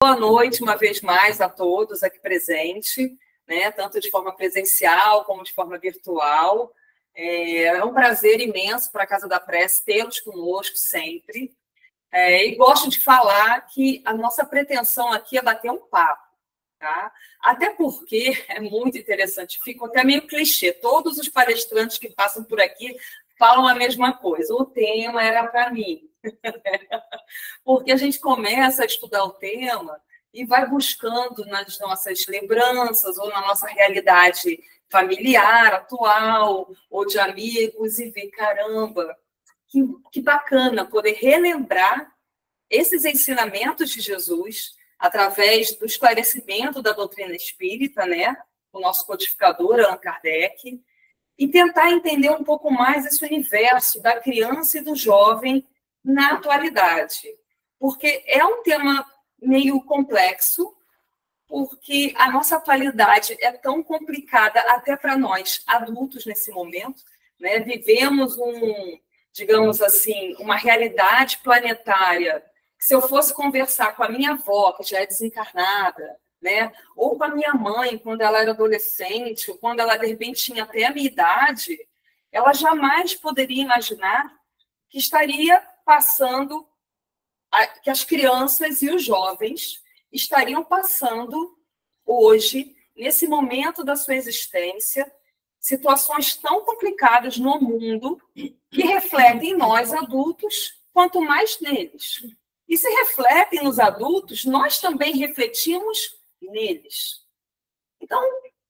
Boa noite, uma vez mais, a todos aqui presentes, né, tanto de forma presencial como de forma virtual. É um prazer imenso para a Casa da Prece tê-los conosco sempre. E gosto de falar que a nossa pretensão aqui é bater um papo, tá? Até porque é muito interessante, fica até meio clichê. Todos os palestrantes que passam por aqui falam a mesma coisa. O tema era para mim. Porque a gente começa a estudar o tema e vai buscando nas nossas lembranças ou na nossa realidade familiar, atual, ou de amigos, e ver, caramba, que bacana poder relembrar esses ensinamentos de Jesus através do esclarecimento da doutrina espírita, né? O nosso codificador, Allan Kardec, e tentar entender um pouco mais esse universo da criança e do jovem na atualidade. Porque é um tema meio complexo, porque a nossa atualidade é tão complicada até para nós, adultos, nesse momento, né? Vivemos digamos assim, uma realidade planetária que, se eu fosse conversar com a minha avó, que já é desencarnada, né? Ou com a minha mãe, quando ela era adolescente, ou quando ela, de repente, tinha até a minha idade, ela jamais poderia imaginar que estaria passando, que as crianças e os jovens estariam passando hoje, nesse momento da sua existência, situações tão complicadas no mundo que refletem em nós, adultos, quanto mais neles. E se refletem nos adultos, nós também refletimos neles. Então,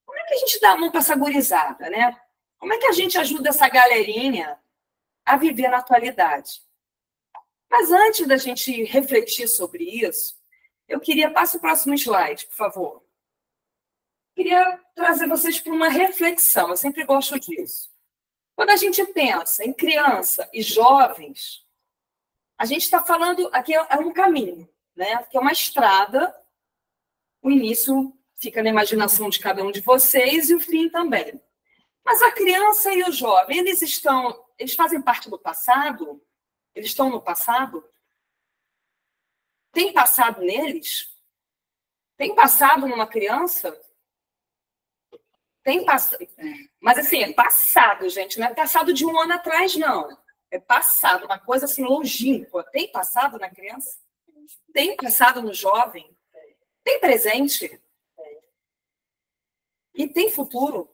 como é que a gente dá a mão para essa gurizada, né? Como é que a gente ajuda essa galerinha a viver na atualidade? Mas antes da gente refletir sobre isso, eu queria... Passa o próximo slide, por favor. Queria trazer vocês para uma reflexão, eu sempre gosto disso. Quando a gente pensa em criança e jovens, a gente está falando, aqui é um caminho, né? Que é uma estrada, o início fica na imaginação de cada um de vocês e o fim também. Mas a criança e o jovem, eles fazem parte do passado? Eles estão no passado? Tem passado neles? Tem passado numa criança? Tem passado. Mas, assim, é passado, gente. Não é passado de um ano atrás, não. É passado, uma coisa assim, longínqua. Tem passado na criança? Tem passado no jovem? Tem presente? E tem futuro?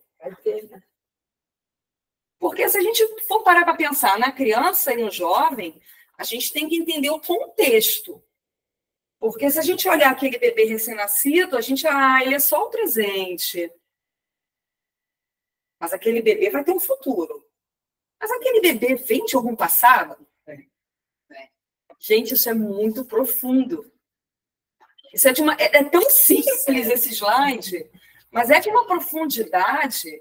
Porque se a gente for parar para pensar na criança e no jovem, a gente tem que entender o contexto. Porque se a gente olhar aquele bebê recém-nascido, ele é só um presente. Mas aquele bebê vai ter um futuro. Mas aquele bebê vem de algum passado? Gente, isso é muito profundo. Isso é tão simples esse slide, mas é de uma profundidade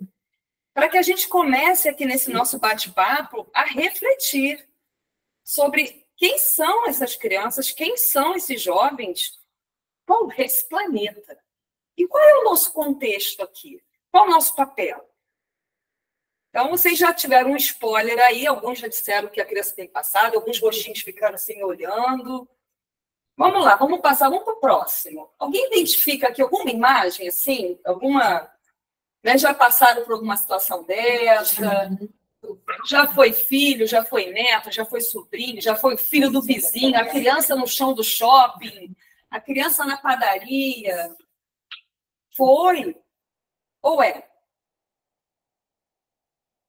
para que a gente comece aqui nesse nosso bate-papo a refletir sobre quem são essas crianças, quem são esses jovens, qual é esse planeta. E qual é o nosso contexto aqui? Qual é o nosso papel? Então, vocês já tiveram um spoiler aí, alguns já disseram que a criança tem passado, alguns rostinhos ficaram assim olhando. Vamos lá, vamos passar, vamos para o próximo. Alguém identifica aqui alguma imagem, assim, alguma... Né, já passaram por alguma situação dessa? Já foi filho, já foi neto, já foi sobrinho, já foi filho do vizinho, a criança no chão do shopping, a criança na padaria. Foi? Ou é?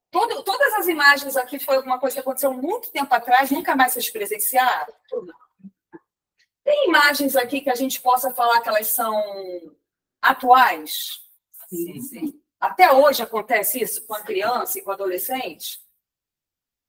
Todas as imagens aqui foi alguma coisa que aconteceu muito tempo atrás, nunca mais vocês presenciaram? Tem imagens aqui que a gente possa falar que elas são atuais? Sim, sim. Até hoje acontece isso com a criança e com o adolescente?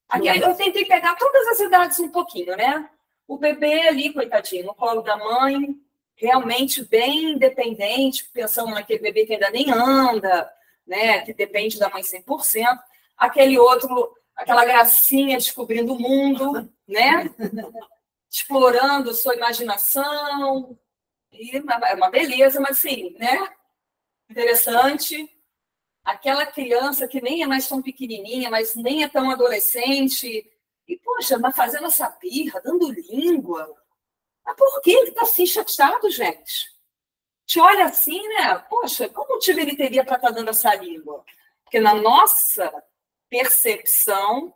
Aqui eu tentei pegar todas as idades um pouquinho, né? O bebê ali, coitadinho, no colo da mãe, realmente bem independente, pensando naquele bebê que ainda nem anda, né? Que depende da mãe 100%. Aquele outro, aquela gracinha descobrindo o mundo, né? Explorando sua imaginação. E é uma beleza, mas assim, né? Interessante. Aquela criança que nem é mais tão pequenininha, mas nem é tão adolescente. E, poxa, mas fazendo essa birra, dando língua. Mas por que ele está assim chateado, gente? Te olha assim, né? Poxa, qual motivo ele teria para estar dando essa língua? Porque na nossa percepção,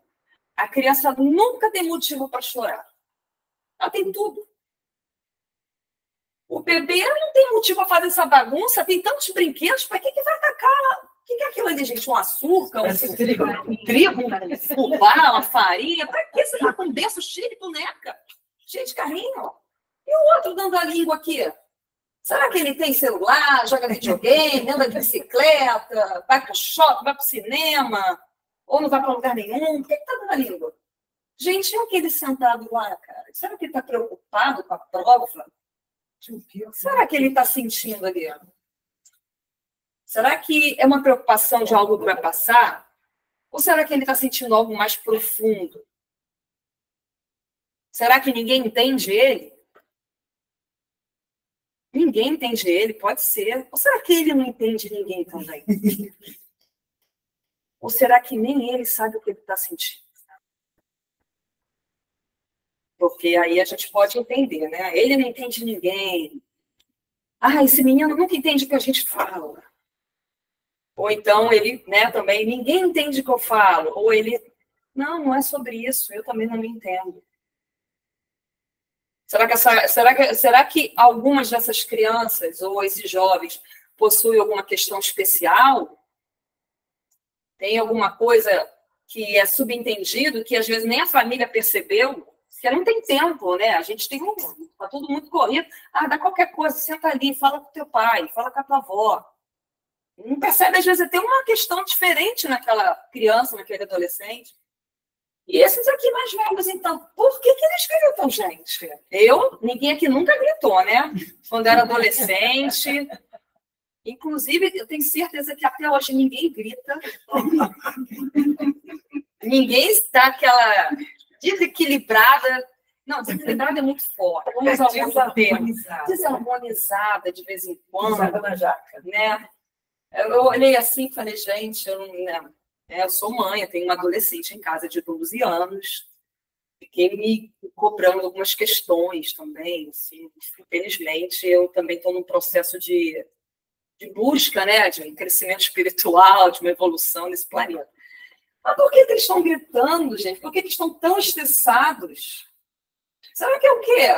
a criança nunca tem motivo para chorar. Ela tem tudo. O bebê não tem motivo para fazer essa bagunça, tem tantos brinquedos, para que vai atacar? O que é aquilo ali, gente? Um açúcar, um trigo, um fubá, uma farinha? Para que você está com um berço cheio de boneca? Cheio de carrinho? E o outro dando a língua aqui? Será que ele tem celular, joga videogame, anda de bicicleta, vai para o shopping, vai para o cinema, ou não vai para lugar nenhum? Por que está dando a língua? Gente, é aquele sentado lá, cara. Será que ele está preocupado com a prova? Será que ele está sentindo ali? Será que é uma preocupação de algo que vai passar? Ou será que ele está sentindo algo mais profundo? Será que ninguém entende ele? Ninguém entende ele, pode ser. Ou será que ele não entende ninguém também? Ou será que nem ele sabe o que ele está sentindo? Porque aí a gente pode entender, né? Ele não entende ninguém. Ah, esse menino nunca entende o que a gente fala. Ou então ele, né, também, ninguém entende o que eu falo. Ou ele, não é sobre isso, eu também não me entendo. Será que algumas dessas crianças ou esses jovens possuem alguma questão especial? Tem alguma coisa que é subentendido, que às vezes nem a família percebeu? Porque não tem tempo, né? A gente tem tá todo mundo corrido. Ah, dá qualquer coisa, senta ali, fala com teu pai, fala com a tua avó. Não percebe, às vezes, tem uma questão diferente naquela criança, naquele adolescente. E esses aqui mais velhos, então, por que eles gritam, gente? Ninguém aqui nunca gritou, né? Quando era adolescente. Inclusive, eu tenho certeza que até hoje ninguém grita. Ninguém está aquela desequilibrada. Não, desequilibrada é muito forte. Vamos usar outro termo. Desarmonizada de vez em quando. Na jaca. Né? Eu olhei assim e falei, gente, eu sou mãe, eu tenho uma adolescente em casa de 12 anos. Fiquei me cobrando algumas questões também. Assim. Infelizmente, eu também estou num processo de busca, né, de um crescimento espiritual, de uma evolução nesse planeta. Mas por que eles estão gritando, gente? Por que eles estão tão estressados? Será que é o quê?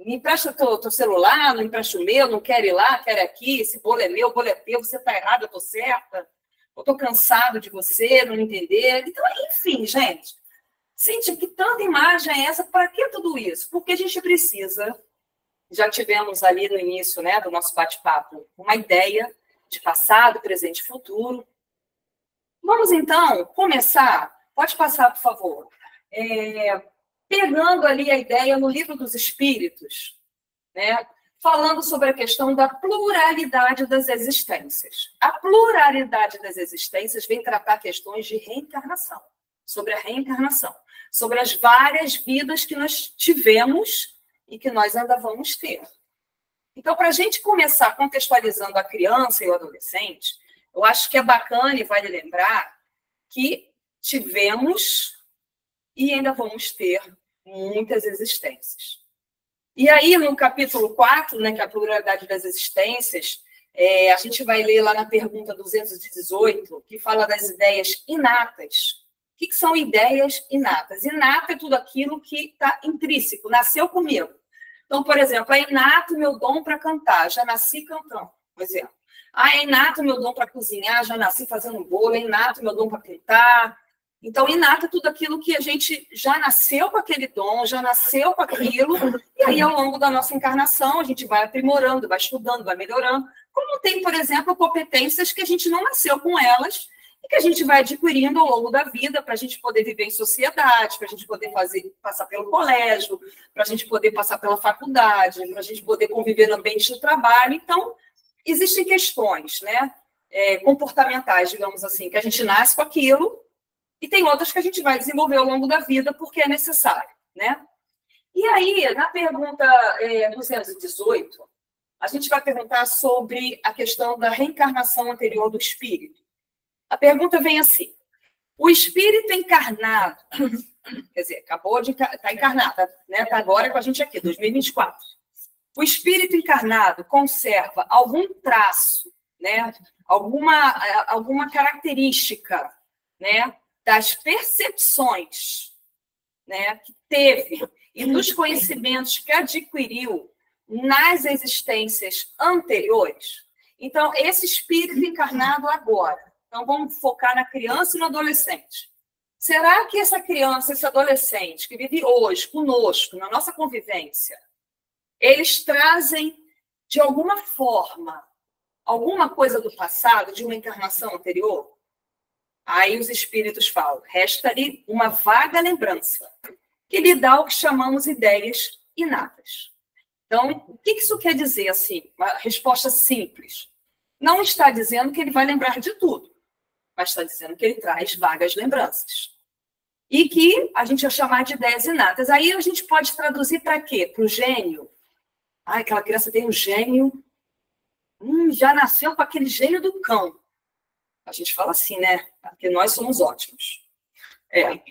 Me empresta teu celular, não empresta o meu, não quero ir lá, quero ir aqui, esse bolo é meu, o bolo é teu, você está errado, eu estou certa, eu estou cansado de você, não entender. Então, enfim, gente, sente que tanta imagem é essa, para que tudo isso? Porque a gente precisa, já tivemos ali no início, né, do nosso bate-papo, uma ideia de passado, presente e futuro. Vamos, então, começar. Pode passar, por favor. Pegando ali a ideia no Livro dos Espíritos, né, falando sobre a questão da pluralidade das existências. A pluralidade das existências vem tratar questões de reencarnação, sobre a reencarnação, sobre as várias vidas que nós tivemos e que nós ainda vamos ter. Então, para a gente começar contextualizando a criança e o adolescente, eu acho que é bacana e vale lembrar que tivemos e ainda vamos ter muitas existências. E aí, no capítulo 4, né, que é a pluralidade das existências, a gente vai ler lá na pergunta 218, que fala das ideias inatas. O que são ideias inatas? Inata é tudo aquilo que está intrínseco, nasceu comigo. Então, por exemplo, é inato meu dom para cantar, já nasci cantando, por exemplo. É inato meu dom para cozinhar, já nasci fazendo bolo, é inato meu dom para pintar. Então, inato é tudo aquilo que a gente já nasceu com aquele dom, já nasceu com aquilo, e aí, ao longo da nossa encarnação, a gente vai aprimorando, vai estudando, vai melhorando. Como tem, por exemplo, competências que a gente não nasceu com elas, e que a gente vai adquirindo ao longo da vida para a gente poder viver em sociedade, para a gente poder passar pelo colégio, para a gente poder passar pela faculdade, para a gente poder conviver no ambiente de trabalho. Então, existem questões, né, comportamentais, digamos assim, que a gente nasce com aquilo, e tem outras que a gente vai desenvolver ao longo da vida porque é necessário, né? E aí, na pergunta 218, a gente vai perguntar sobre a questão da reencarnação anterior do espírito. A pergunta vem assim: o espírito encarnado, quer dizer, acabou de estar encarnado, né? Está agora com a gente aqui, 2024. O espírito encarnado conserva algum traço, né? Alguma característica, né? Das percepções, né? Que teve e dos conhecimentos que adquiriu nas existências anteriores. Então, esse espírito encarnado agora, então vamos focar na criança e no adolescente. Será que essa criança, esse adolescente que vive hoje conosco, na nossa convivência, eles trazem, de alguma forma, alguma coisa do passado, de uma encarnação anterior? Aí os espíritos falam, resta-lhe uma vaga lembrança, que lhe dá o que chamamos ideias inatas. Então, o que isso quer dizer, assim? Uma resposta simples. Não está dizendo que ele vai lembrar de tudo, mas está dizendo que ele traz vagas lembranças. E que a gente vai chamar de ideias inatas. Aí a gente pode traduzir para quê? Para o gênio. Ah, aquela criança tem um gênio, já nasceu com aquele gênio do cão. A gente fala assim, né? Porque nós somos ótimos.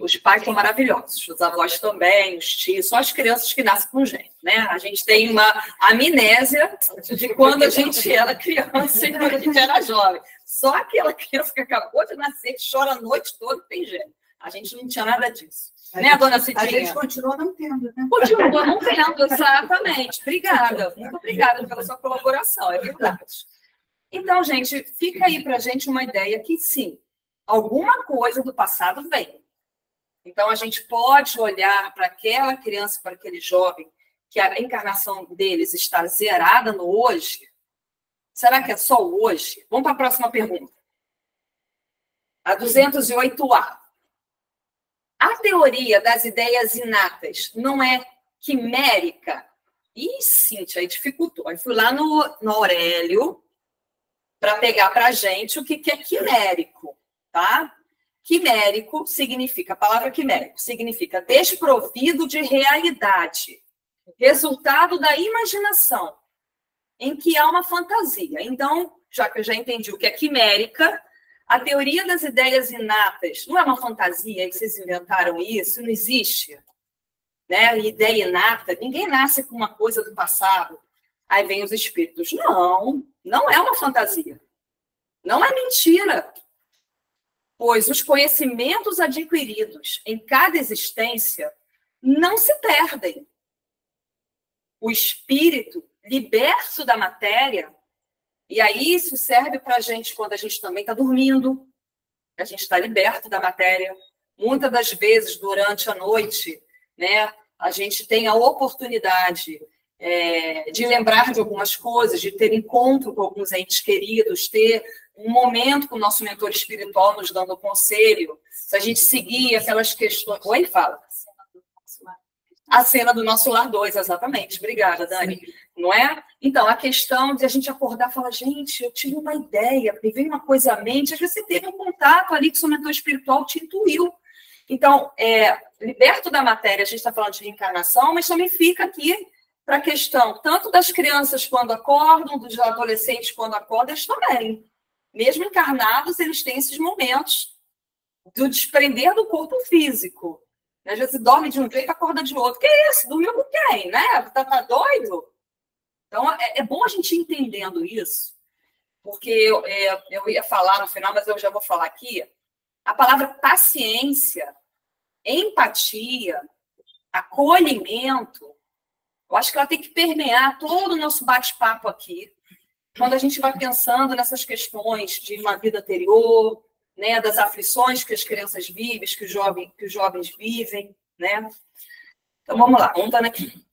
Os pais são maravilhosos, os avós também, os tios, só as crianças que nascem com gênio, né? A gente tem uma amnésia de quando a gente era criança e quando a gente era jovem. Só aquela criança que acabou de nascer, que chora a noite toda, tem gênio. A gente não tinha nada disso. Né, dona Cidinha? A gente continua não tendo, né? Continua não tendo, exatamente. Obrigada. Muito obrigada pela sua colaboração, é verdade. Então, gente, fica aí para a gente uma ideia que, sim, alguma coisa do passado vem. Então, a gente pode olhar para aquela criança, para aquele jovem, que a encarnação deles está zerada no hoje. Será que é só o hoje? Vamos para a próxima pergunta. A 208A. A teoria das ideias inatas não é quimérica? Ih, Cíntia, aí dificultou. Aí fui lá no Aurélio para pegar para a gente o que é quimérico, tá? Quimérico significa, a palavra quimérico significa desprovido de realidade, resultado da imaginação, em que há uma fantasia. Então, já que eu já entendi o que é quimérica, a teoria das ideias inatas não é uma fantasia que vocês inventaram isso, não existe. Né? Ideia inata, ninguém nasce com uma coisa do passado. Aí vem os espíritos. Não, não é uma fantasia. Não é mentira. Pois os conhecimentos adquiridos em cada existência não se perdem. O espírito, liberto da matéria, e aí isso serve para a gente quando a gente também está dormindo, a gente está liberto da matéria. Muitas das vezes, durante a noite, né, a gente tem a oportunidade de lembrar de algumas coisas, de ter encontro com alguns entes queridos, ter um momento com o nosso mentor espiritual nos dando conselho, se a gente seguir aquelas questões... Oi, fala. A cena do Nosso Lar 2, exatamente. Obrigada, Dani. Sim. Não é? Então, a questão de a gente acordar e falar, gente, eu tive uma ideia, me veio uma coisa à mente, às vezes você teve um contato ali que o seu mentor espiritual te intuiu. Então, liberto da matéria, a gente está falando de reencarnação, mas também fica aqui para a questão, tanto das crianças quando acordam, dos adolescentes quando acordam, eles também. Mesmo encarnados, eles têm esses momentos do desprender do corpo físico. Às vezes dorme de um jeito e acorda de outro. Que é isso? Dormiu com quem? Né? Tá doido? Então, é bom a gente ir entendendo isso, porque eu ia falar no final, mas eu já vou falar aqui. A palavra paciência, empatia, acolhimento, eu acho que ela tem que permear todo o nosso bate-papo aqui, quando a gente vai pensando nessas questões de uma vida anterior, né, das aflições que as crianças vivem, que os jovens vivem, né? Então, vamos lá, montando aqui.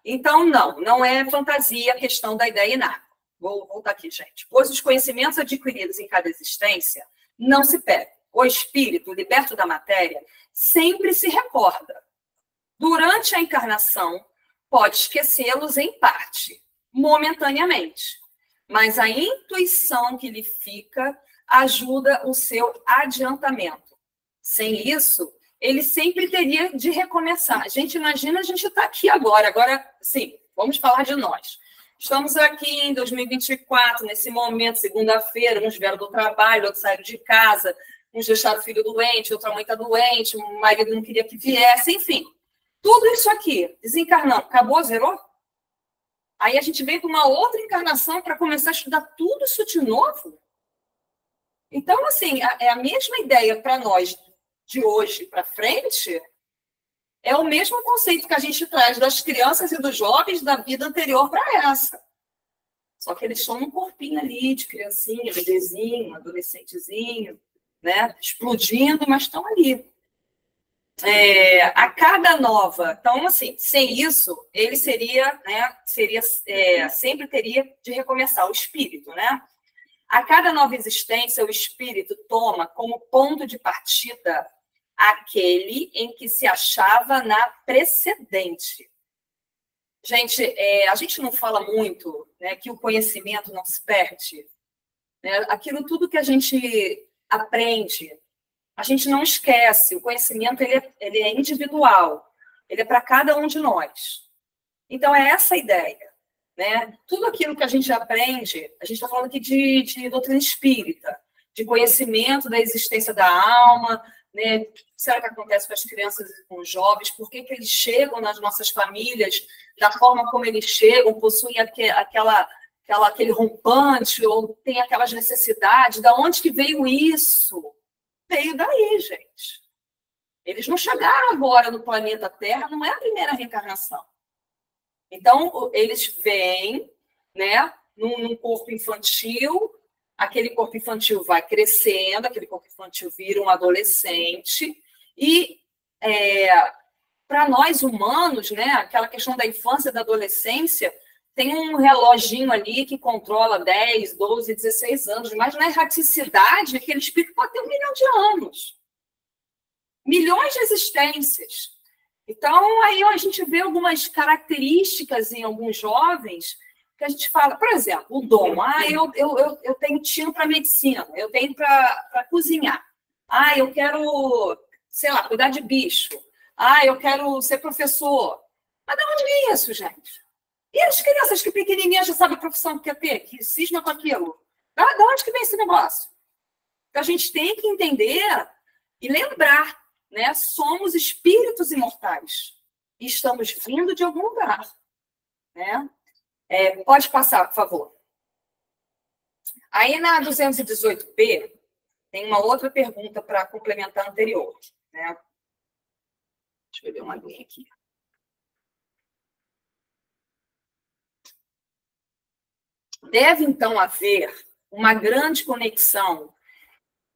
Então, não é fantasia a questão da ideia inata. Vou voltar aqui, gente. Pois os conhecimentos adquiridos em cada existência não se perdem. O espírito, liberto da matéria, sempre se recorda. Durante a encarnação, pode esquecê-los em parte, momentaneamente, mas a intuição que lhe fica ajuda o seu adiantamento. Sem isso, ele sempre teria de recomeçar. A gente imagina, a gente está aqui agora. Agora, sim, vamos falar de nós. Estamos aqui em 2024, nesse momento, segunda-feira, uns vieram do trabalho, outros saíram de casa, uns deixaram o filho doente, outra mãe está doente, o marido não queria que viesse, enfim. Tudo isso aqui, desencarnando, acabou, zerou? Aí a gente vem para uma outra encarnação para começar a estudar tudo isso de novo. Então, assim, é a mesma ideia para nós de hoje para frente, é o mesmo conceito que a gente traz das crianças e dos jovens da vida anterior para essa. Só que eles estão num corpinho ali de criancinha, bebezinho, adolescentezinho, né? Explodindo, mas estão ali. A cada nova... Então, assim, sem isso, ele seria, né? Sempre teria de recomeçar o espírito, né? A cada nova existência, o espírito toma como ponto de partida aquele em que se achava na precedente. Gente, a gente não fala muito, né, que o conhecimento não se perde. Né? Aquilo tudo que a gente aprende, a gente não esquece. O conhecimento ele é individual, ele é para cada um de nós. Então, é essa a ideia. Né? Tudo aquilo que a gente aprende, a gente está falando aqui de doutrina espírita, de conhecimento da existência da alma, né? O que será que acontece com as crianças e com os jovens? Por que eles chegam nas nossas famílias da forma como eles chegam, possuem aquele rompante, ou tem aquelas necessidades? Da onde que veio isso? Veio daí, gente. Eles não chegaram agora no planeta Terra, não é a primeira reencarnação. Então, eles vêm, né, num corpo infantil, aquele corpo infantil vai crescendo, aquele corpo infantil vira um adolescente, e para nós humanos, né, aquela questão da infância e da adolescência, tem um reloginho ali que controla 10, 12, 16 anos, mas na erraticidade, aquele espírito pode ter 1 milhão de anos. Milhões de existências. Então, aí a gente vê algumas características em alguns jovens que a gente fala, por exemplo, o dom. Eu tenho tino para medicina, eu tenho para cozinhar. Eu quero, sei lá, cuidar de bicho. Eu quero ser professor. Mas de onde vem isso, gente? E as crianças que pequenininhas já sabem a profissão que quer ter, que cisma com aquilo? De onde que vem esse negócio? Então, a gente tem que entender e lembrar, né? Somos espíritos imortais e estamos vindo de algum lugar, né? Pode passar, por favor. Aí na 218p tem uma outra pergunta para complementar a anterior, né? Deixa eu ver uma linha aqui. Deve então haver uma grande conexão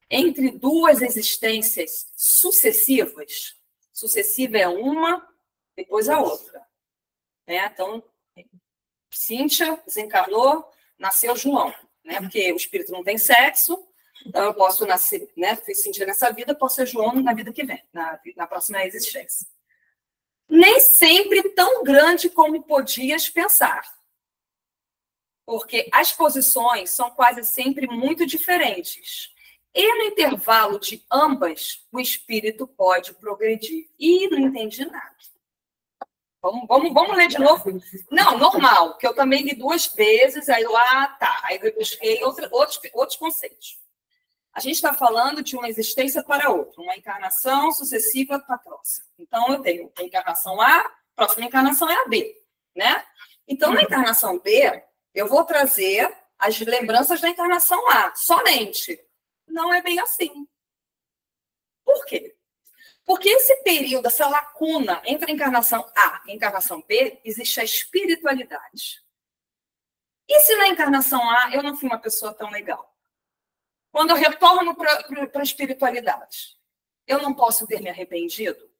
entre duas existências sucessivas. Sucessiva é uma, depois a outra. Né? Então, Cíntia desencarnou, nasceu João. Né? Porque o espírito não tem sexo, então eu posso nascer, né? Fui Cíntia nessa vida, posso ser João na vida que vem, na próxima existência. Nem sempre tão grande como podias pensar. Porque as posições são quase sempre muito diferentes. E no intervalo de ambas, o espírito pode progredir. E não entendi nada. Vamos ler de novo? Não, normal, que eu também li 2 vezes, aí tá. Aí eu busquei outros conceitos. A gente está falando de uma existência para outra, uma encarnação sucessiva para a próxima. Então, eu tenho a encarnação A, a próxima encarnação é a B, né? Então, na encarnação B, eu vou trazer as lembranças da encarnação A, somente. Não é bem assim. Por quê? Porque esse período, essa lacuna entre a encarnação A e a encarnação B, existe a espiritualidade. E se na encarnação A eu não fui uma pessoa tão legal? Quando eu retorno para a espiritualidade, eu não posso ter me arrependido?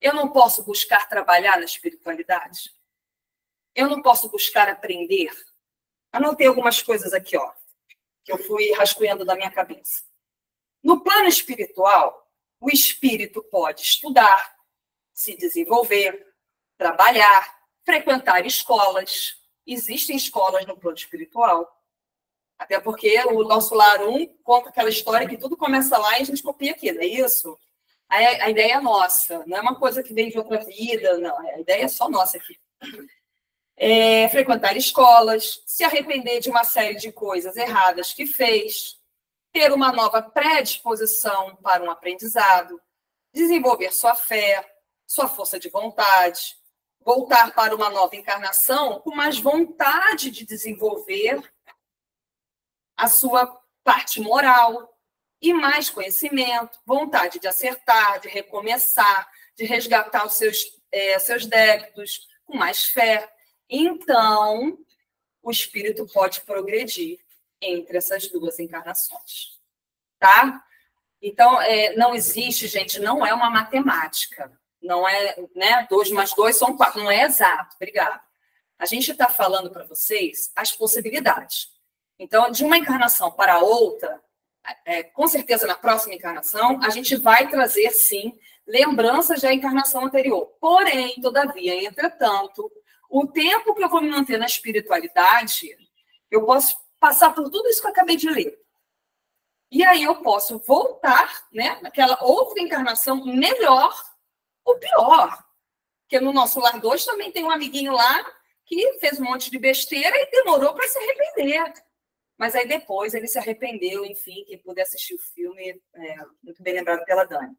Eu não posso buscar trabalhar na espiritualidade? Eu não posso buscar aprender? Anotei algumas coisas aqui, ó, que eu fui rascunhando da minha cabeça. No plano espiritual, o espírito pode estudar, se desenvolver, trabalhar, frequentar escolas. Existem escolas no plano espiritual. Até porque o nosso Lar 1 conta aquela história que tudo começa lá e a gente copia aqui, não é isso? A ideia é nossa, não é uma coisa que vem de outra vida, não. A ideia é só nossa aqui. Frequentar escolas, se arrepender de uma série de coisas erradas que fez, ter uma nova predisposição para um aprendizado, desenvolver sua fé, sua força de vontade, voltar para uma nova encarnação com mais vontade de desenvolver a sua parte moral e mais conhecimento, vontade de acertar, de recomeçar, de resgatar os seus débitos, com mais fé. Então, o espírito pode progredir entre essas duas encarnações. Tá? Então, não existe, gente, não é uma matemática. Não é, né? 2 mais 2 são 4. Não é exato. Obrigada. A gente está falando para vocês as possibilidades. Então, de uma encarnação para outra, com certeza na próxima encarnação, a gente vai trazer, sim, lembranças da encarnação anterior. Porém, todavia, entretanto, o tempo que eu vou me manter na espiritualidade, eu posso passar por tudo isso que eu acabei de ler. E aí eu posso voltar, né, naquela outra encarnação melhor ou pior. Porque no nosso lar 2 também tem um amiguinho lá que fez um monte de besteira e demorou para se arrepender. Mas aí depois ele se arrependeu, enfim, quem puder assistir o filme, muito bem lembrado pela Dani.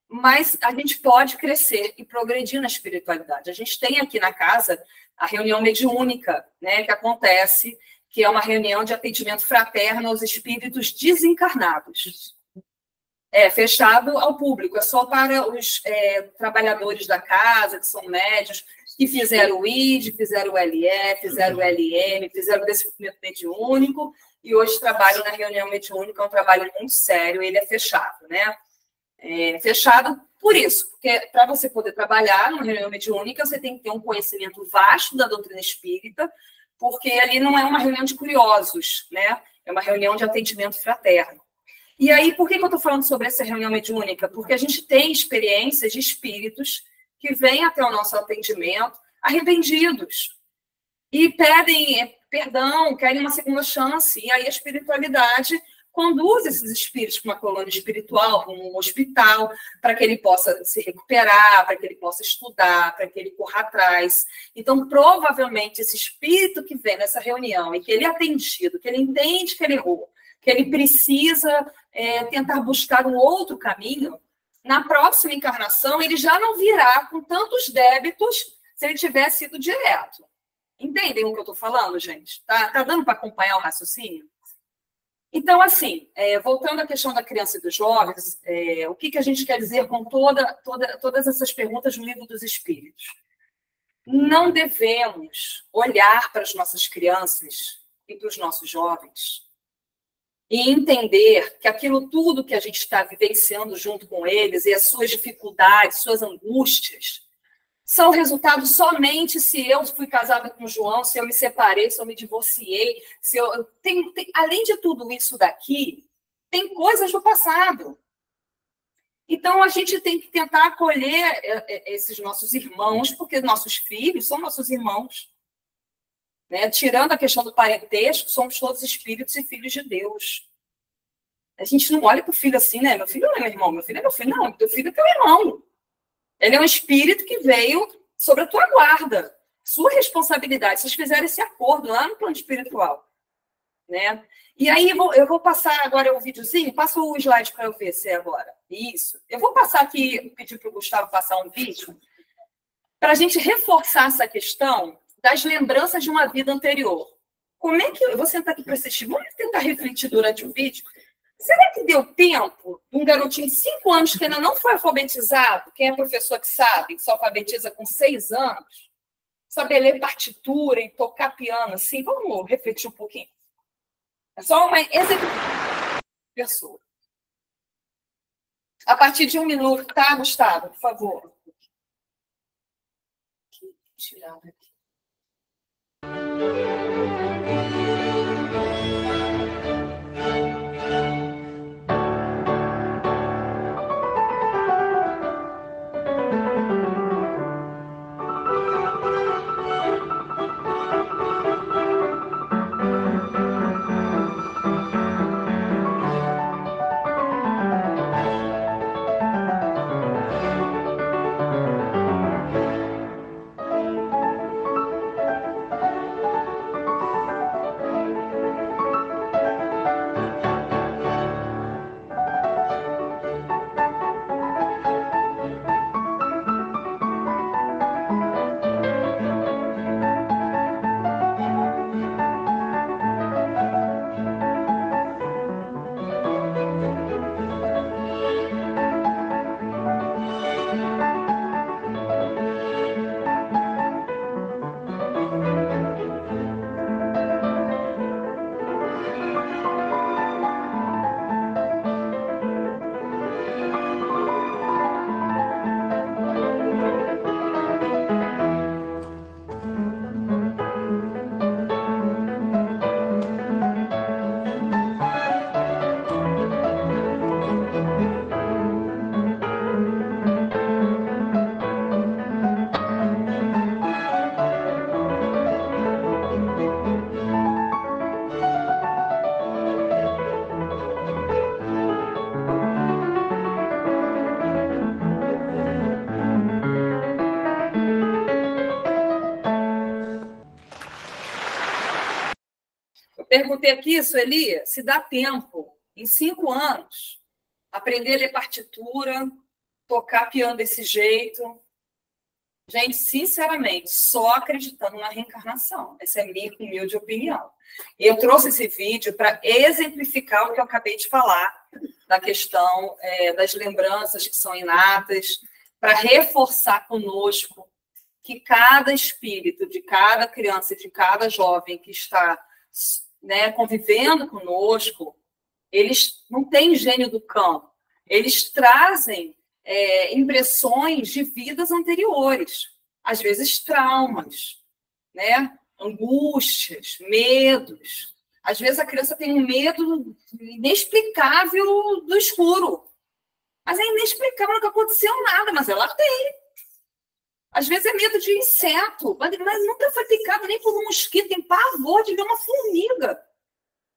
Mas a gente pode crescer e progredir na espiritualidade. A gente tem aqui na casa a reunião mediúnica, né, que acontece, que é uma reunião de atendimento fraterno aos espíritos desencarnados. Fechado ao público, é só para os trabalhadores da casa, que são médios, que fizeram o ID, fizeram o LE, fizeram o LM, fizeram o desenvolvimento mediúnico, e hoje trabalham na reunião mediúnica, é um trabalho muito sério, ele é fechado, né? Fechado por isso, porque para você poder trabalhar numa reunião mediúnica, você tem que ter um conhecimento vasto da doutrina espírita, porque ali não é uma reunião de curiosos, né? É uma reunião de atendimento fraterno. E aí, por que eu estou falando sobre essa reunião mediúnica? Porque a gente tem experiências de espíritos que vêm até o nosso atendimento arrependidos e pedem perdão, querem uma segunda chance. E aí a espiritualidade conduz esses espíritos para uma colônia espiritual, para um hospital, para que ele possa se recuperar, para que ele possa estudar, para que ele corra atrás. Então, provavelmente, esse espírito que vem nessa reunião e que ele é atendido, que ele entende que ele errou, que ele precisa tentar buscar um outro caminho, na próxima encarnação ele já não virá com tantos débitos se ele tivesse sido direto. Entendem o que eu estou falando, gente? Tá dando para acompanhar o raciocínio? Então, assim, voltando à questão da criança e dos jovens, o que a gente quer dizer com todas essas perguntas no Livro dos Espíritos? Não devemos olhar para as nossas crianças e para os nossos jovens e entender que aquilo tudo que a gente está vivenciando junto com eles e as suas dificuldades, suas angústias, são resultados somente se eu fui casada com o João, se eu me separei, se eu me divorciei, se eu... Além de tudo isso daqui, tem coisas do passado. Então, a gente tem que tentar acolher esses nossos irmãos, porque nossos filhos são nossos irmãos. Né? Tirando a questão do parentesco, somos todos espíritos e filhos de Deus. A gente não olha para o filho assim, né? Meu filho não é meu irmão, meu filho é meu filho. Não, teu filho é teu irmão. Ele é um espírito que veio sobre a tua guarda. Sua responsabilidade. Vocês fizeram esse acordo lá no plano espiritual. Né? E aí, eu vou passar agora o videozinho. Passa o slide para eu ver se é agora. Isso. Eu vou passar aqui, pedir para o Gustavo passar um vídeo, para a gente reforçar essa questão das lembranças de uma vida anterior. Como é que... Eu vou sentar aqui para assistir. Vamos tentar refletir durante o vídeo. Será que deu tempo de um garotinho de 5 anos que ainda não foi alfabetizado, quem é professor que sabe, que se alfabetiza com 6 anos, saber ler partitura e tocar piano, assim? Vamos refletir um pouquinho. É só uma execução de pessoa. A partir de 1 minuto, tá, Gustavo? Por favor. Tirar daqui. Perguntei aqui, Sueli, se dá tempo, em 5 anos, aprender a ler partitura, tocar piano desse jeito. Gente, sinceramente, só acreditando na reencarnação. Essa é a minha humilde opinião. Eu trouxe esse vídeo para exemplificar o que eu acabei de falar, da questão das lembranças que são inatas, para reforçar conosco que cada espírito de cada criança e de cada jovem que está, né, convivendo conosco, eles não têm gênio do campo, eles trazem impressões de vidas anteriores, às vezes traumas, né? Angústias, medos. Às vezes a criança tem um medo inexplicável do escuro, mas é inexplicável, não aconteceu nada, mas ela tem. Às vezes é medo de inseto, mas nunca foi picado nem por um mosquito, tem pavor de ver uma formiga.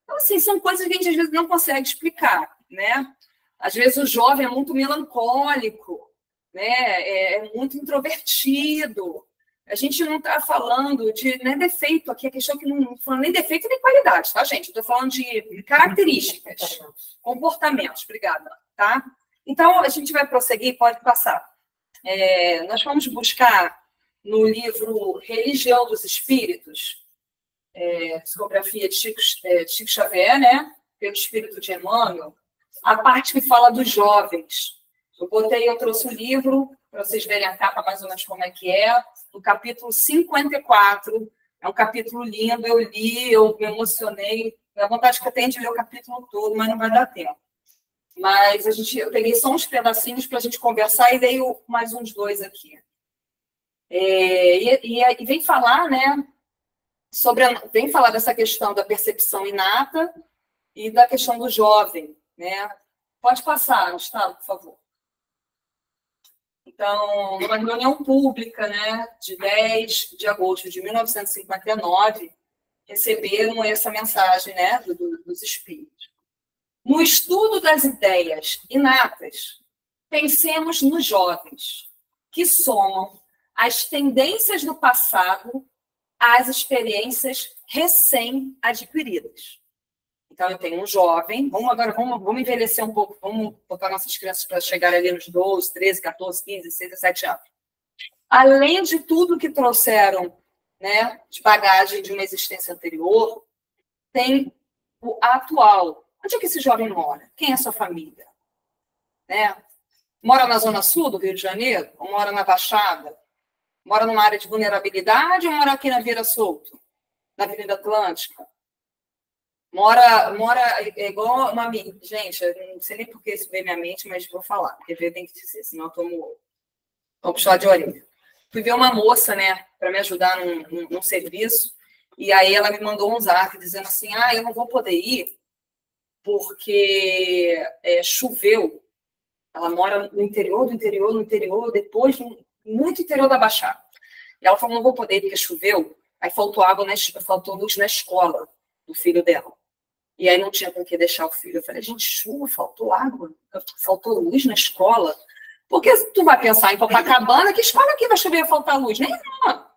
Então, assim, são coisas que a gente às vezes não consegue explicar, né? Às vezes o jovem é muito melancólico, né? É muito introvertido. A gente não está falando de defeito aqui, a questão é que não estou falando nem defeito nem qualidade, tá, gente? Estou falando de características, comportamentos. Obrigada, tá? Então, a gente vai prosseguir, pode passar. Nós vamos buscar no livro Religião dos Espíritos, psicografia de Chico Xavier, né? Pelo Espírito de Emmanuel, a parte que fala dos jovens. Eu trouxe o livro, para vocês verem a capa mais ou menos como é que é, no capítulo 54. É um capítulo lindo, eu li, eu me emocionei. A vontade que eu tenho de ler o capítulo todo, mas não vai dar tempo. Mas eu peguei só uns pedacinhos para a gente conversar e dei mais uns 2 aqui. E vem falar, né, vem falar dessa questão da percepção inata e da questão do jovem, né? Pode passar, Gustavo, por favor. Então, numa reunião pública, né, de 10 de agosto de 1959, receberam essa mensagem, né, dos espíritos. No estudo das ideias inatas, pensemos nos jovens, que somam as tendências do passado às experiências recém-adquiridas. Então, eu tenho um jovem, vamos envelhecer um pouco, vamos botar nossas crianças para chegar ali nos 12, 13, 14, 15, 16, 17 anos. Além de tudo que trouxeram, né, de bagagem de uma existência anterior, tem o atual. Onde é que esse jovem mora? Quem é a sua família? Né? Mora na Zona Sul do Rio de Janeiro? Ou mora na Baixada? Mora numa área de vulnerabilidade ou mora aqui na Vieira Solto? Na Avenida Atlântica? Mora igual uma amiga. Gente, eu não sei nem por que isso veio na minha mente, mas vou falar. Porque tem que dizer, senão eu tomo puxar de orelha. Fui ver uma moça, né, para me ajudar num serviço, e aí ela me mandou um zap dizendo assim, eu não vou poder ir porque choveu. Ela mora no interior do interior, no interior, depois, muito interior da Baixada. E ela falou, não vou poder ir porque choveu. Aí faltou faltou luz na escola do filho dela. E aí não tinha com que deixar o filho. Eu falei, gente, chuva, faltou água, faltou luz na escola. Porque tu vai pensar em Copacabana, que escola que vai chover e faltar luz? Nenhuma.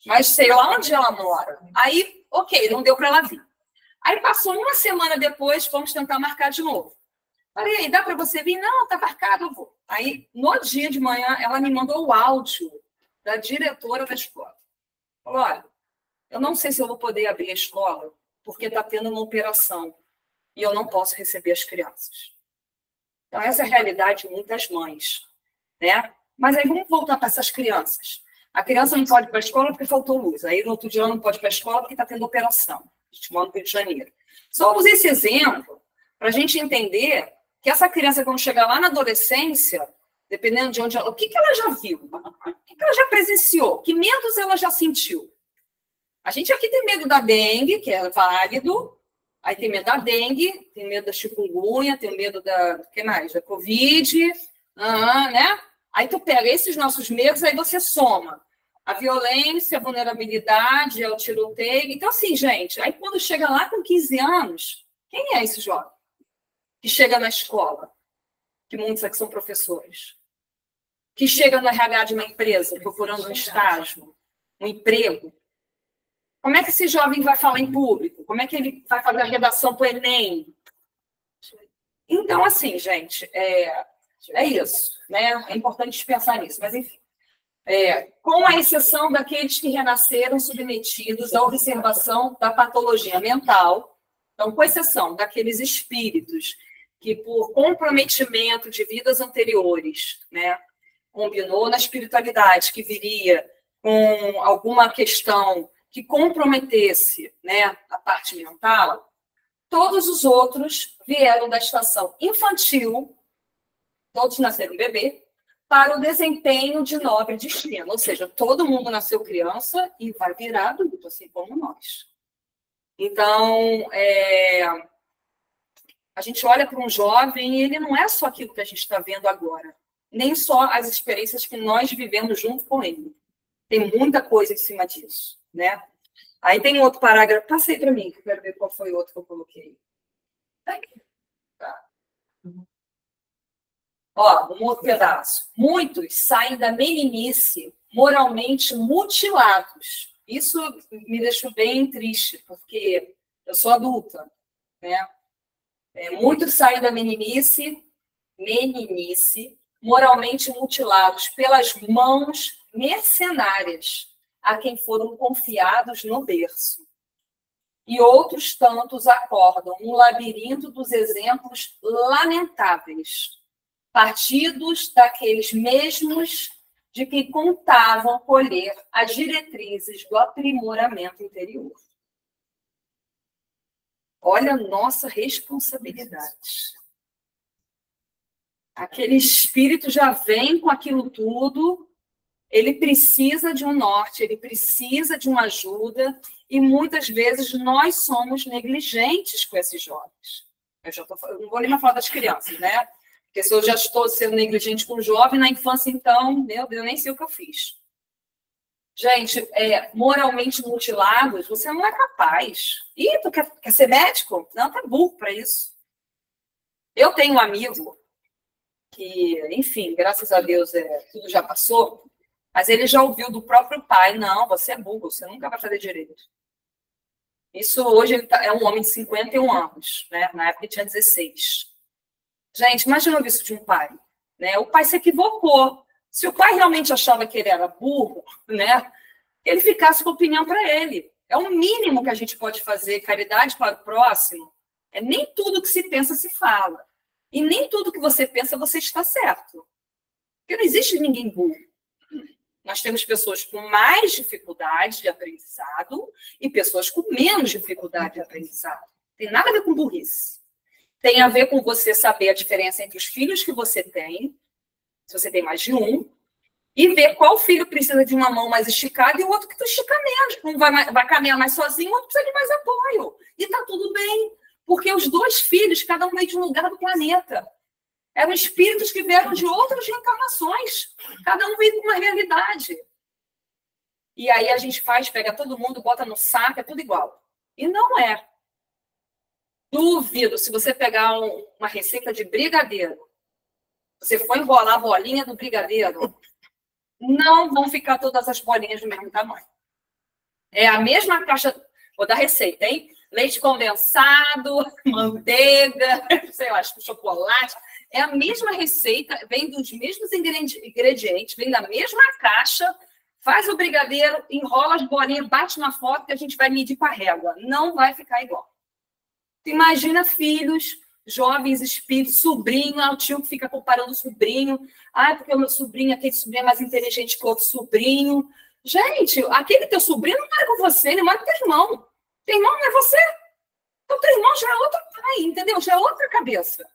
Mas sei lá onde ela mora. Aí, ok, não deu para ela vir. Aí passou uma semana depois, vamos tentar marcar de novo. Falei, aí, dá para você vir? Não, tá marcado, eu vou. Aí, no dia de manhã, ela me mandou o áudio da diretora da escola. Falou, olha, eu não sei se eu vou poder abrir a escola, porque está tendo uma operação e eu não posso receber as crianças. Então, essa é a realidade de muitas mães, né? Mas aí vamos voltar para essas crianças. A criança não pode ir para a escola porque faltou luz. Aí, no outro dia, ela não pode ir para a escola porque está tendo operação. A gente mora no Rio de Janeiro. Só usei esse exemplo para a gente entender que essa criança, quando chegar lá na adolescência, dependendo de onde ela... O que ela já viu? O que ela já presenciou? Que medos ela já sentiu? A gente aqui tem medo da dengue, que é válido. Aí tem medo da dengue, tem medo da chikungunya, tem medo da... O que mais? Da Covid, né? Aí tu pega esses nossos medos, aí você soma a violência, a vulnerabilidade, o tiroteio. Então, assim, gente, aí quando chega lá com 15 anos, quem é esse jovem? Que chega na escola, que muitos aqui são professores, que chega no RH de uma empresa procurando um estágio, um emprego, Como é que esse jovem vai falar em público? Como é que ele vai fazer a redação para o Enem? Então, assim, gente, é isso, né? É importante pensar nisso, mas enfim. Com a exceção daqueles que renasceram submetidos à observação da patologia mental, então, com exceção daqueles espíritos que, por comprometimento de vidas anteriores, né, combinou na espiritualidade que viria com alguma questão que comprometesse, né, a parte mental, todos os outros vieram da estação infantil, todos nasceram bebê, para o desempenho de nobre destino. Ou seja, todo mundo nasceu criança e vai virar adulto, assim como nós. Então, a gente olha para um jovem e ele não é só aquilo que a gente está vendo agora, nem só as experiências que nós vivemos junto com ele. Tem muita coisa em cima disso, né? Aí tem outro parágrafo, passei para mim, que eu quero ver qual foi o outro que eu coloquei. Tá. Ó, um outro pedaço. Muitos saem da meninice moralmente mutilados. Isso me deixou bem triste, porque eu sou adulta, né? Muitos saem da meninice moralmente mutilados pelas mãos mercenárias a quem foram confiados no berço. E outros tantos acordam no labirinto dos exemplos lamentáveis, partidos daqueles mesmos de que contavam colher as diretrizes do aprimoramento interior. Olha a nossa responsabilidade. Aquele espírito já vem com aquilo tudo, ele precisa de um norte, ele precisa de uma ajuda, e muitas vezes nós somos negligentes com esses jovens. Eu não vou nem falar das crianças, né? Porque se eu já estou sendo negligente com o jovem, na infância, então, meu Deus, eu nem sei o que eu fiz. Gente, moralmente mutilados, você não é capaz. Ih, tu quer ser médico? Não, tá burro para isso. Eu tenho um amigo que, enfim, graças a Deus, tudo já passou, mas ele já ouviu do próprio pai, não, você é burro, você nunca vai fazer direito. Isso hoje ele é um homem de 51 anos, né? Na época ele tinha 16. Gente, imagina isso de um pai, né? O pai se equivocou. Se o pai realmente achava que ele era burro, né? Ele ficasse com opinião para ele. É o mínimo que a gente pode fazer, caridade para o próximo. Nem tudo que se pensa se fala. E nem tudo que você pensa você está certo. Porque não existe ninguém burro. Nós temos pessoas com mais dificuldade de aprendizado e pessoas com menos dificuldade de aprendizado. Tem nada a ver com burrice. Tem a ver com você saber a diferença entre os filhos que você tem, se você tem mais de um, e ver qual filho precisa de uma mão mais esticada e o outro que tu estica menos. Um vai caminhar mais sozinho, o outro precisa de mais apoio. E tá tudo bem, porque os dois filhos, cada um veio de um lugar do planeta. Eram espíritos que vieram de outras reencarnações. Cada um veio com uma realidade. E aí a gente pega todo mundo, bota no saco, é tudo igual. E não é. Duvido, se você pegar uma receita de brigadeiro, você for enrolar a bolinha do brigadeiro, não vão ficar todas as bolinhas do mesmo tamanho. É a mesma caixa, vou dar receita, hein? Leite condensado, manteiga, sei lá, chocolate. É a mesma receita, vem dos mesmos ingredientes, vem da mesma caixa, faz o brigadeiro, enrola as bolinhas, bate na foto que a gente vai medir com a régua. Não vai ficar igual. Imagina filhos, jovens espíritos, sobrinho, o tio que fica comparando o sobrinho. Porque o meu sobrinho, aquele sobrinho é mais inteligente que o outro sobrinho. Gente, aquele teu sobrinho não mora com você, ele mora com teu irmão. Teu irmão não é você. Então, teu irmão já é outro pai, entendeu? Já é outra cabeça.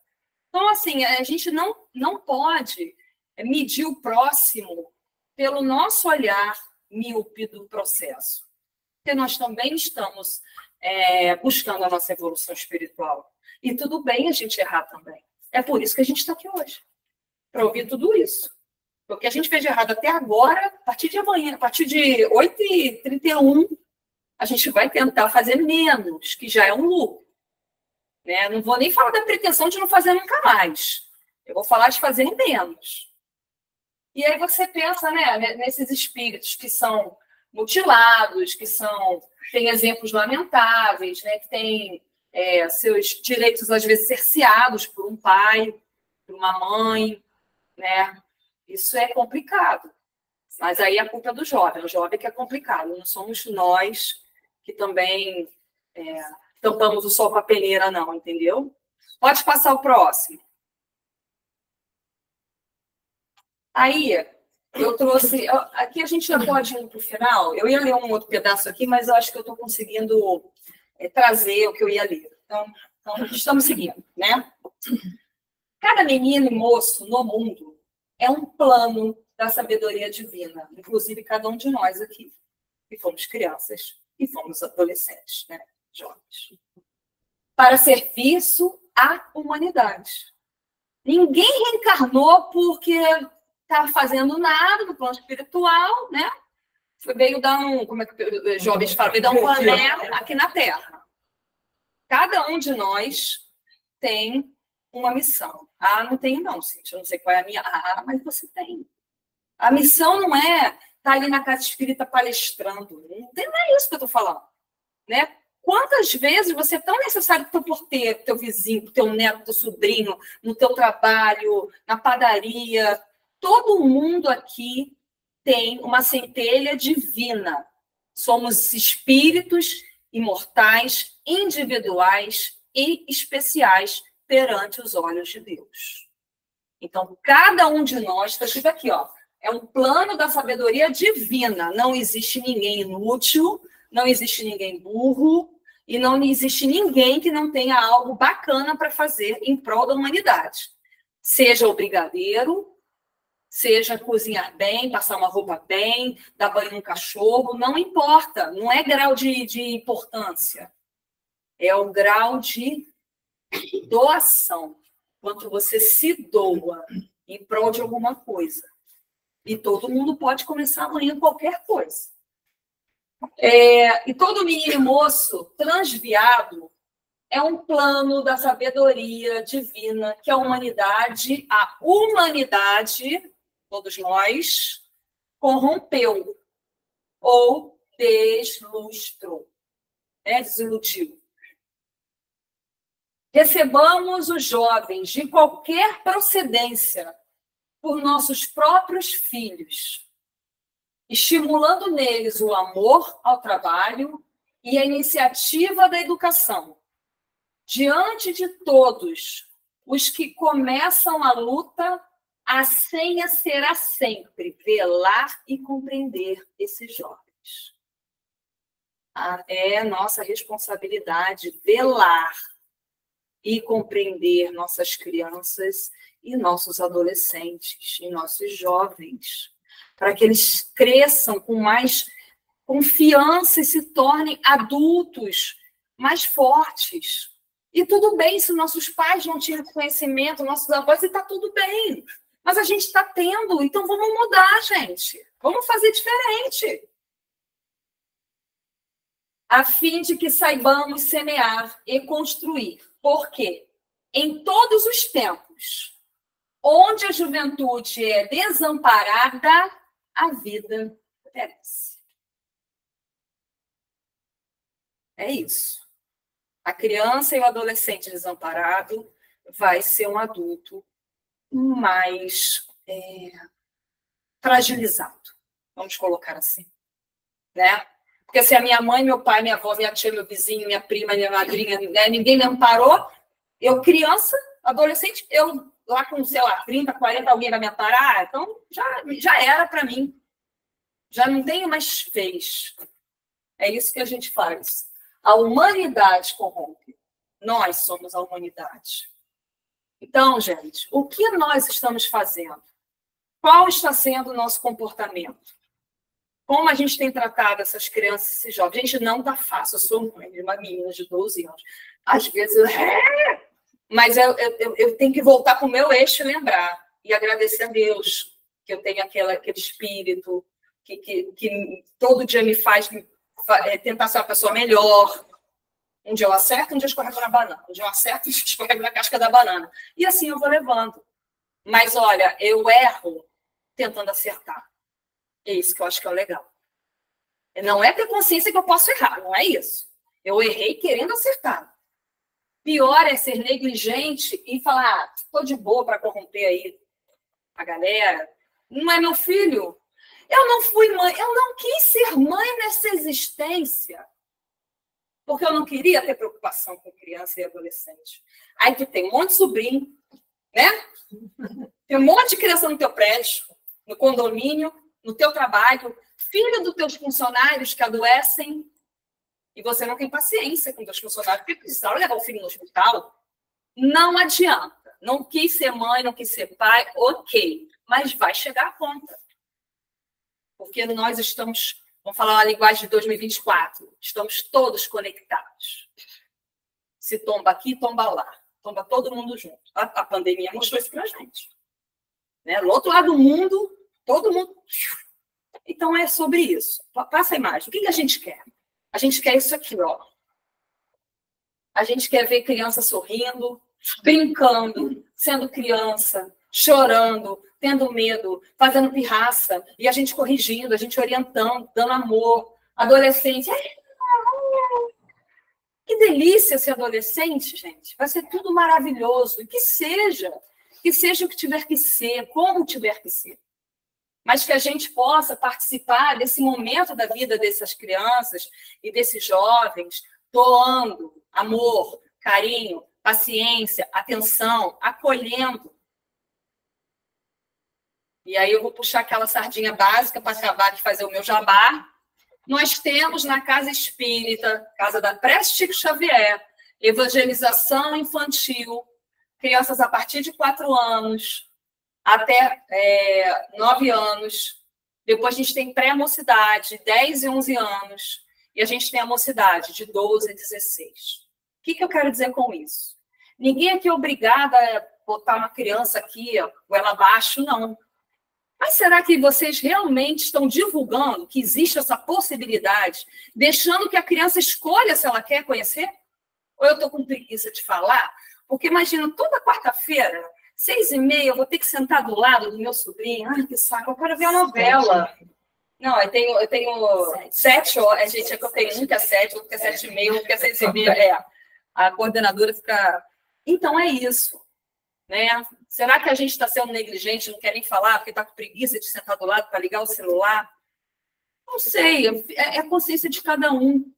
Então, assim, a gente não pode medir o próximo pelo nosso olhar míope do processo. Porque nós também estamos buscando a nossa evolução espiritual. E tudo bem a gente errar também. É por isso que a gente está aqui hoje. Para ouvir tudo isso. Porque a gente fez de errado até agora, a partir de amanhã, a partir de 8h31, a gente vai tentar fazer menos, que já é um lucro. Né? Não vou nem falar da pretensão de não fazer nunca mais. Eu vou falar de fazer menos. E aí você pensa, né, nesses espíritos que são mutilados, que são tem exemplos lamentáveis, né, que tem seus direitos, às vezes, cerceados por um pai, por uma mãe, né? Isso é complicado. Mas aí a culpa é do jovem. O jovem que é complicado. Não somos nós que também tampamos o sol com a peneira, não, entendeu? Pode passar o próximo. Aí, eu trouxe... Aqui a gente já pode ir para o final. Eu ia ler um outro pedaço aqui, mas eu acho que eu estou conseguindo trazer o que eu ia ler. Então, estamos seguindo, né? Cada menino e moço no mundo é um plano da sabedoria divina, inclusive cada um de nós aqui, que fomos crianças e fomos adolescentes, né? Jovens, para serviço à humanidade. Ninguém reencarnou porque estava fazendo nada no plano espiritual, né? Veio dar como é que os jovens falam, veio dar um pané aqui na Terra. Cada um de nós tem uma missão. Ah, não tenho não, Cíntia, eu não sei qual é a minha. Ah, mas você tem. A missão não é estar ali na casa espírita palestrando. Não é isso que eu estou falando. Né? Quantas vezes você é tão necessário para o porteiro, para o teu vizinho, para o teu neto, para o teu sobrinho, no teu trabalho, na padaria. Todo mundo aqui tem uma centelha divina. Somos espíritos imortais, individuais e especiais perante os olhos de Deus. Então, cada um de nós, está escrito aqui, ó, é um plano da sabedoria divina. Não existe ninguém inútil, não existe ninguém burro, e não existe ninguém que não tenha algo bacana para fazer em prol da humanidade. Seja o brigadeiro, seja cozinhar bem, passar uma roupa bem, dar banho no cachorro, não importa, não é grau de importância. É o grau de doação. Quanto você se doa em prol de alguma coisa. E todo mundo pode começar amanhã qualquer coisa. E todo menino e moço transviado é um plano da sabedoria divina que a humanidade, todos nós, corrompeu ou deslustrou, desiludiu. Recebamos os jovens de qualquer procedência por nossos próprios filhos, estimulando neles o amor ao trabalho e a iniciativa da educação. Diante de todos os que começam a luta, a senha será sempre velar e compreender esses jovens. É nossa responsabilidade velar e compreender nossas crianças e nossos adolescentes e nossos jovens, para que eles cresçam com mais confiança e se tornem adultos mais fortes. E tudo bem se nossos pais não tinham conhecimento, nossos avós, e está tudo bem. Mas a gente está tendo, então vamos mudar, gente. Vamos fazer diferente. A fim de que saibamos semear e construir. Por quê? Em todos os tempos, onde a juventude é desamparada, a vida perece. É isso. A criança e o adolescente desamparado vai ser um adulto mais fragilizado. Vamos colocar assim. Né? Porque se a minha mãe, meu pai, minha avó, minha tia, meu vizinho, minha prima, minha madrinha, né, ninguém me amparou, eu criança, adolescente, eu lá com, sei lá, 30, 40, alguém vai me amparar, então já era para mim. Já não tenho mais vez. É isso que a gente faz. A humanidade corrompe. Nós somos a humanidade. Então, gente, o que nós estamos fazendo? Qual está sendo o nosso comportamento? Como a gente tem tratado essas crianças, esses jovens? Gente, não está fácil. Eu sou mãe de uma menina de 12 anos. Às vezes, mas eu tenho que voltar para o meu eixo e lembrar. E agradecer a Deus que eu tenho aquele espírito que todo dia me faz tentar ser uma pessoa melhor. Um dia eu acerto, um dia eu escorrego na banana. Um dia eu acerto, um dia eu escorrego na casca da banana. E assim eu vou levando. Mas, olha, eu erro tentando acertar. É isso que eu acho que é o legal. Não é ter consciência que eu posso errar, não é isso. Eu errei querendo acertar. Pior é ser negligente e falar, estou de boa para corromper aí a galera. Não é meu filho. Eu não fui mãe, eu não quis ser mãe nessa existência. Porque eu não queria ter preocupação com criança e adolescente. Aí tu tem um monte de sobrinho, né? Tem um monte de criança no teu prédio, no condomínio, no teu trabalho, filho dos teus funcionários que adoecem, e você não tem paciência com os teus funcionários, porque precisaram levar o filho no hospital. Não adianta. Não quis ser mãe, não quis ser pai, ok. Mas vai chegar a conta. Porque nós estamos, vamos falar a linguagem de 2024, estamos todos conectados. Se tomba aqui, tomba lá. Tomba todo mundo junto. A pandemia mostrou isso para a gente. Né? Do outro lado do mundo, todo mundo... Então, é sobre isso. Passa a imagem. O que a gente quer? A gente quer isso aqui, ó. A gente quer ver criança sorrindo, brincando, sendo criança, chorando, tendo medo, fazendo pirraça, e a gente corrigindo, a gente orientando, dando amor. Adolescente... Que delícia ser adolescente, gente. Vai ser tudo maravilhoso. E que seja o que tiver que ser, como tiver que ser. Mas que a gente possa participar desse momento da vida dessas crianças e desses jovens, doando amor, carinho, paciência, atenção, acolhendo. E aí eu vou puxar aquela sardinha básica para acabar de fazer o meu jabá. Nós temos na Casa Espírita, Casa da Prece Chico Xavier, evangelização infantil, crianças a partir de 4 anos até 9 anos. Depois a gente tem pré-mocidade, 10 e 11 anos. E a gente tem a mocidade, de 12 a 16. O que eu quero dizer com isso? Ninguém aqui é obrigado a botar uma criança aqui, goela abaixo, não. Mas será que vocês realmente estão divulgando que existe essa possibilidade, deixando que a criança escolha se ela quer conhecer? Ou eu estou com preguiça de falar? Porque imagina, toda quarta-feira, 6h30, eu vou ter que sentar do lado do meu sobrinho. Ai, que saco, eu quero ver a novela. Não, eu tenho 7 horas. Gente, é que eu tenho um que é 7, outro que é 7h30, outro que é 6h30. A coordenadora fica... Então, é isso. Né? Será que a gente está sendo negligente, não quer nem falar, porque está com preguiça de sentar do lado para ligar o celular? Não sei, é a consciência de cada um.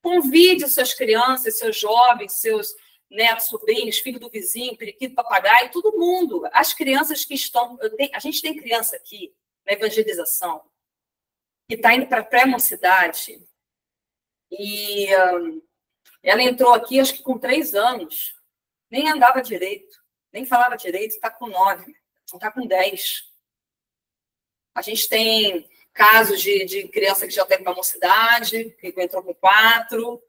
Convide suas crianças, seus jovens, seus netos, sobrinhos, filho do vizinho, periquito, papagaio, todo mundo. As crianças que estão... a gente tem criança aqui, na evangelização, que está indo para a pré-mocidade, e ela entrou aqui, acho que com 3 anos, nem andava direito. Nem falava direito, está com 9, não está com 10. A gente tem casos de criança que já tem para mocidade, que entrou com 4.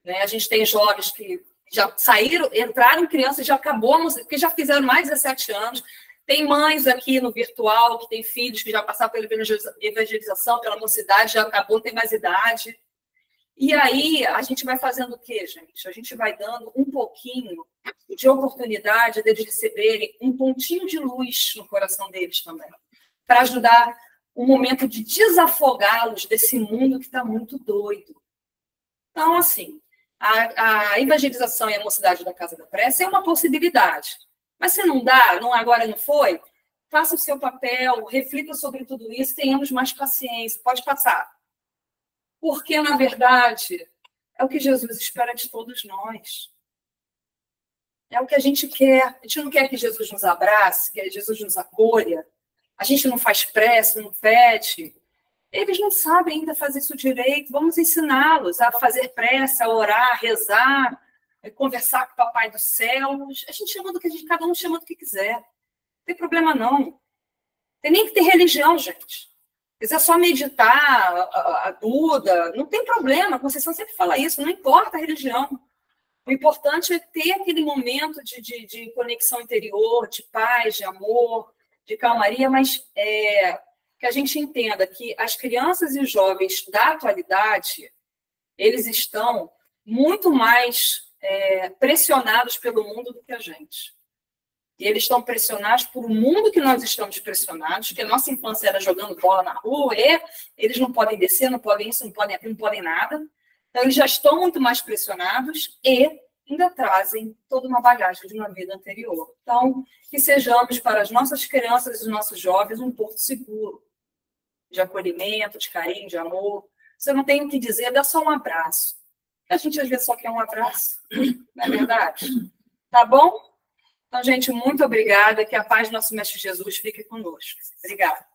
Né? A gente tem jovens que já saíram, entraram crianças, já acabou, que já fizeram mais de 17 anos. Tem mães aqui no virtual que têm filhos que já passaram pela evangelização, pela mocidade, já acabou, tem mais idade. E aí, a gente vai fazendo o quê, gente? A gente vai dando um pouquinho de oportunidade deles receberem um pontinho de luz no coração deles também, para ajudar um momento de desafogá-los desse mundo que está muito doido. Então, assim, a evangelização e a mocidade da Casa da Prece é uma possibilidade. Mas se não dá, agora não foi, faça o seu papel, reflita sobre tudo isso, tenhamos mais paciência, pode passar. Porque, na verdade, é o que Jesus espera de todos nós. É o que a gente quer. A gente não quer que Jesus nos abrace, que Jesus nos acolha. A gente não faz prece, não pede. Eles não sabem ainda fazer isso direito. Vamos ensiná-los a fazer prece, a orar, a rezar, a conversar com o Papai do Céu. A gente chama do que cada um chama do que quiser. Não tem problema, não. Tem nem que ter religião, gente. Se quiser só meditar, a Buda, não tem problema. A Conceição sempre fala isso, não importa a religião. O importante é ter aquele momento de conexão interior, de paz, de amor, de calmaria, mas que a gente entenda que as crianças e os jovens da atualidade, eles estão muito mais pressionados pelo mundo do que a gente. E eles estão pressionados por um mundo que nós estamos pressionados, que a nossa infância era jogando bola na rua, eles não podem descer, não podem isso, não podem aquilo, não podem nada. Então, eles já estão muito mais pressionados e ainda trazem toda uma bagagem de uma vida anterior. Então, que sejamos para as nossas crianças e os nossos jovens um porto seguro, de acolhimento, de carinho, de amor. Você não tem o que dizer, dá só um abraço. A gente, às vezes, só quer um abraço, não é verdade? Tá bom? Então, gente, muito obrigada. Que a paz do nosso Mestre Jesus fique conosco. Obrigada.